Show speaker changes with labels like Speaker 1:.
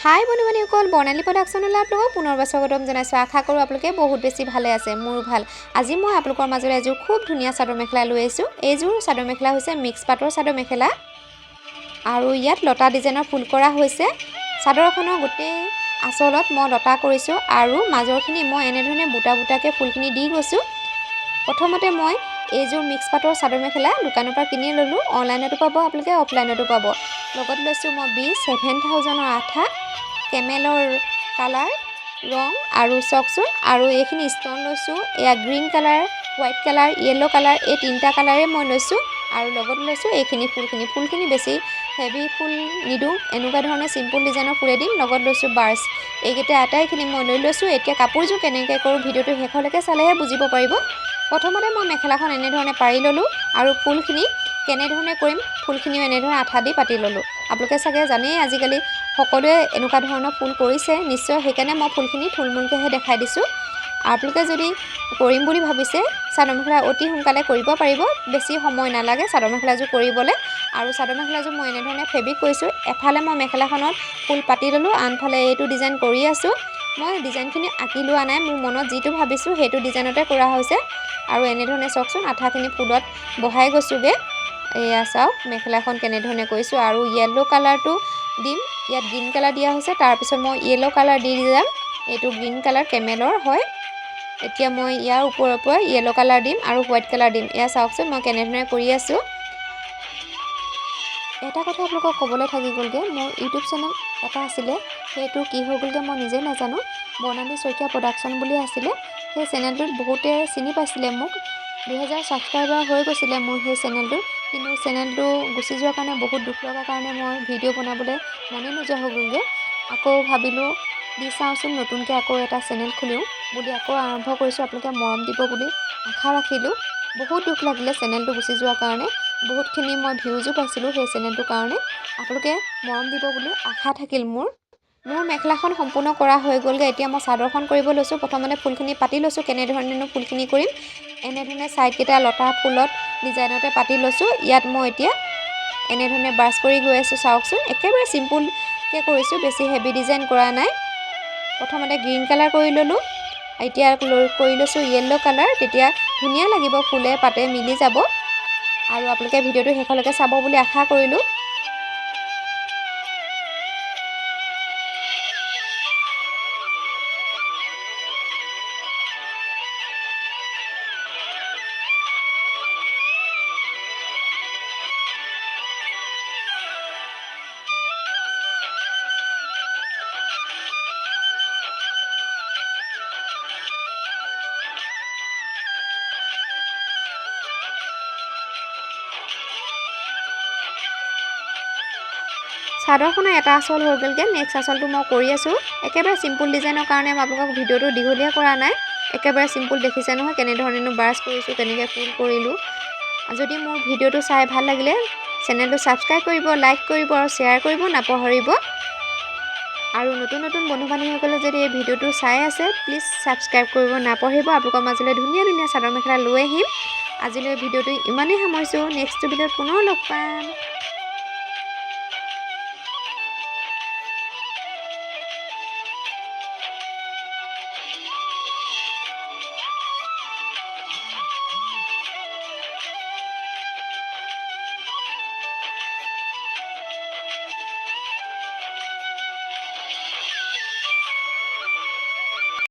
Speaker 1: হাই বন্ধু-বান্ধৱীসকল, বৰ্ণালী প্ৰডাকশ্যনলৈ আপোনালোকক পুনৰবাৰ স্বাগতম জনাইছোঁ। আশা কৰোঁ আপোনালোকে বহুত বেছি ভালে আছে, মোৰো ভাল। আজি মই আপোনালোকৰ মাজলৈ এযোৰ খুব ধুনীয়া চাদৰ মেখেলা লৈ আহিছোঁ। এইযোৰ চাদৰ মেখেলা হৈছে মিক্স পাটৰ চাদৰ মেখেলা আৰু ইয়াত লতা ডিজাইনৰ ফুল কৰা হৈছে। চাদৰখনৰ গোটেই আঁচলত মই লতা কৰিছোঁ আৰু মাজৰখিনি মই এনেধৰণে বুটা বুটাকৈ ফুলখিনি দি গৈছোঁ। প্ৰথমতে মই এইযোৰ মিক্স পাটৰ চাদৰ মেখেলা দোকানৰ পৰা কিনি ল'লোঁ। অনলাইনতো পাব, আপোনালোকে অফলাইনতো পাব। লগত লৈছোঁ মই 27,000ৰ আঠা, কেমেলৰ কালাৰ ৰং আৰু চাওকচোন। আৰু এইখিনি ষ্টন লৈছোঁ, এয়া green colour, white colour, yellow' colour, এই তিনিটা কালাৰে মই লৈছোঁ। আৰু লগত লৈছোঁ এইখিনি ফুলখিনি বেছি হেভি ফুল নিদিওঁ, এনেকুৱা ধৰণৰ চিম্পুল ডিজাইনৰ ফুলে দিম। লগত লৈছোঁ বাৰ্ছ। এইকেইটা আটাইখিনি মই লৈ লৈছোঁ। এতিয়া কাপোৰযোৰ কেনেকৈ কৰোঁ ভিডিঅ'টো শেষলৈকে চালেহে বুজিব পাৰিব। প্ৰথমতে মই মেখেলাখন এনেধৰণে পাৰি ল'লোঁ আৰু ফুলখিনি কেনেধৰণে কৰিম, ফুলখিনিও এনেধৰণে আঠা দি পাতি ল'লোঁ। আপোনালোকে চাগে জানেই আজিকালি সকলোৱে এনেকুৱা ধৰণৰ ফুল কৰিছে নিশ্চয়, সেইকাৰণে মই ফুলখিনি থুলমূলকৈহে দেখাই দিছোঁ। আপোনালোকে যদি কৰিম বুলি ভাবিছে চাদৰ মেখেলা অতি সোনকালে কৰিব পাৰিব, বেছি সময় নালাগে চাদৰ মেখেলাযোৰ কৰিবলৈ। আৰু চাদৰ মেখেলাযোৰ মই এনেধৰণে ফেব্ৰিক কৰিছোঁ। এফালে মই মেখেলাখনত ফুল পাতি ল'লোঁ, আনফালে এইটো ডিজাইন কৰি আছোঁ। মই ডিজাইনখিনি আঁকি লোৱা নাই, মোৰ মনত যিটো ভাবিছোঁ সেইটো ডিজাইনতে কৰা হৈছে। আৰু এনেধৰণে চাওকচোন আঠাখিনি ফুলত বহাই গৈছোঁগৈ। এয়া চাওক মেখেলাখন কেনেধৰণে কৰিছোঁ। আৰু য়েল্ল' কালাৰটো দিম, ইয়াত গ্ৰীণ কালাৰ দিয়া হৈছে, তাৰপিছত মই য়েল্ল' কালাৰ দি যাম। এইটো গ্ৰীণ কালাৰ কেমেলৰ হয়। এতিয়া মই ইয়াৰ ওপৰে য়েল্ল' কালাৰ দিম আৰু হোৱাইট কালাৰ দিম। এয়া চাওকচোন মই কেনেধৰণে কৰি আছোঁ। এটা কথা আপোনালোকক ক'বলৈ থাকি গ'লগৈ, মোৰ ইউটিউব চেনেল এটা আছিলে, সেইটো কি হৈ গ'লগৈ মই নিজেই নাজানো। বৰ্ণালী শইকীয়া প্ৰডাকশ্যন বুলি আছিলে। সেই চেনেলটোত বহুতে চিনি পাইছিলে মোক। 2000 ছাবস্ক্ৰাইবাৰ হৈ গৈছিলে মোৰ সেই চেনেলটোত। কিন্তু চেনেলটো গুচি যোৱাৰ কাৰণে বহুত দুখ লগাৰ কাৰণে মই ভিডিঅ' বনাবলৈ মনে নোযোৱা হৈ গ'লগৈ। আকৌ ভাবিলোঁ দি চাওঁচোন নতুনকৈ আকৌ এটা চেনেল খুলিওঁ বুলি আকৌ আৰম্ভ কৰিছোঁ। আপোনালোকে মৰম দিব বুলি আশা ৰাখিলোঁ। বহুত দুখ লাগিলে চেনেলটো গুচি যোৱাৰ কাৰণে। বহুতখিনি মই ভিউজো পাইছিলোঁ সেই চেনেলটোৰ কাৰণে। আপোনালোকে মৰম দিব বুলি আশা থাকিল মোৰ মেখেলাখন সম্পূৰ্ণ কৰা হৈ গ'লগৈ। এতিয়া মই চাদৰখন কৰিব লৈছোঁ। প্ৰথমতে ফুলখিনি পাতি লৈছোঁ, কেনেধৰণেনো ফুলখিনি কৰিম। এনেধৰণে ছাইডকেইটা লতা ফুলত ডিজাইনতে পাতি লৈছোঁ। ইয়াত মই এতিয়া এনেধৰণে ব্ৰাছ কৰি গৈ আছোঁ। চাওকচোন একেবাৰে চিম্পুলকৈ কৰিছোঁ, বেছি হেভি ডিজাইন কৰা নাই। প্ৰথমতে গ্ৰীণ কালাৰ কৰি ল'লোঁ, এতিয়া কৰি লৈছোঁ য়েল্ল' কালাৰ। তেতিয়া ধুনীয়া লাগিব, ফুলে পাতে মিলি যাব। আৰু আপোনালোকে ভিডিঅ'টো শেষলৈকে চাব বুলি আশা কৰিলোঁ। চাদৰখনৰ এটা আঁচল হৈ গ'লগৈ, নেক্সট আঁচলটো মই কৰি আছোঁ। একেবাৰে চিম্পুল ডিজাইনৰ কাৰণে মই আপোনালোকক ভিডিঅ'টো দীঘলীয়া কৰা নাই। একেবাৰে চিম্পুল দেখিছে নহয় কেনেধৰণেনো ব্ৰাছ কৰিছোঁ, কেনেকৈ ফুল কৰিলোঁ। যদি মোৰ ভিডিঅ'টো চাই ভাল লাগিলে চেনেলটো ছাবস্ক্ৰাইব কৰিব, লাইক কৰিব আৰু শ্বেয়াৰ কৰিব নাপাহৰিব। আৰু নতুন বন্ধু বান্ধৱীসকলে যদি এই ভিডিঅ'টো চাই আছে প্লিজ ছাবস্ক্ৰাইব কৰিব নাপাহৰিব। আপোনালোকৰ মাজলৈ ধুনীয়া চাদৰ মেখেলা লৈ আহিম। আজিলৈ ভিডিঅ'টো ইমানেই সামৰিছোঁ, নেক্সট ভিডিঅ'ত পুনৰ লগ পাম।